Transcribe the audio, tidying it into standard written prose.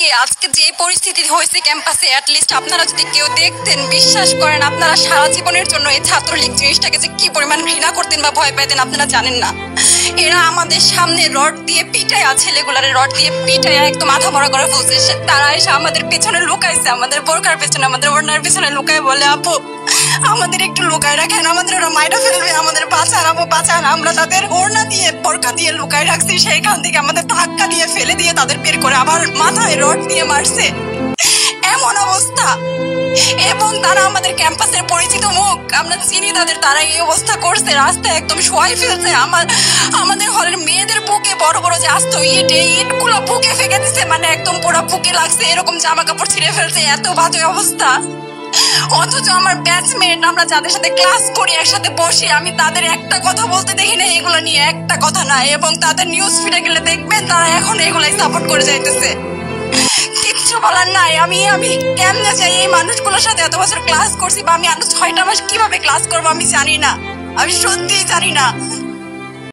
আজকে আজকে যে পরিস্থিতি হয়েছে ক্যাম্পাসে, অ্যাটলিস্ট আপনারা যদি কেউ দেখতেন, বিশ্বাস করেন আপনারা সারা জীবনের জন্য এই ছাত্রলীগ জিনিসটাকে যে কি পরিমাণ ঘৃণা করতেন বা ভয় পেতেন আপনারা জানেন না। এরা আমাদের সামনে রড দিয়ে পিটায়া, ছেলেগুলারে রড দিয়ে পিটায়া একদম মাথা মরা করে ফেলছে। তারা এসে আমাদের পেছনে লুকাইছে, আমাদের বোরকার পেছনে, আমাদের ওড়নার পেছনে লুকায় বলে, আপু আমাদের একটু লুকায় রাখেন, আমাদের ওরা মাইরা ফেলবে, আমাদের বাঁচান আপু বাঁচান। আমরা তাদের ওড়না দিয়ে বোরকা দিয়ে লুকায় রাখছি, সেইখান থেকে আমাদের ধাক্কা দিয়ে ফেলে দিয়ে তাদের বের করে আবার মাথায় রড দিয়ে মারছে। এমন অবস্থা। এবং তারা আমাদের ক্যাম্পাসের পরিচিত মুখ, আমরা চিনি তাদের। তারা এই অবস্থা করছে, রাস্তায় একদম শোয়াই ফেলছে। আমাদের হলের মেয়েদের বুকে বড় বড় যে আসতো ইটগুলো বুকে ফেঁকে দিচ্ছে, মানে একদম পুরো বুকে লাগছে, এরকম জামা কাপড় ছিঁড়ে ফেলছে। এত বাজে অবস্থা। অথচ আমার ব্যাচমেট, আমরা যাদের সাথে ক্লাস করি, একসাথে বসি, আমি তাদের একটা কথা বলতে দেখি না এগুলো নিয়ে, একটা কথা নাই। এবং তাদের নিউজ ফিডে গেলে দেখবেন তারা এখন এগুলাই সাপোর্ট করে যাইতেছে। কিচ্ছু বলার নাই। আমি কেমনে চাই এই মানুষগুলোর সাথে এত বছর ক্লাস করছি, বা আমি আরো 6টা মাস কিভাবে ক্লাস করবো আমি জানি না, আমি সত্যিই জানি না।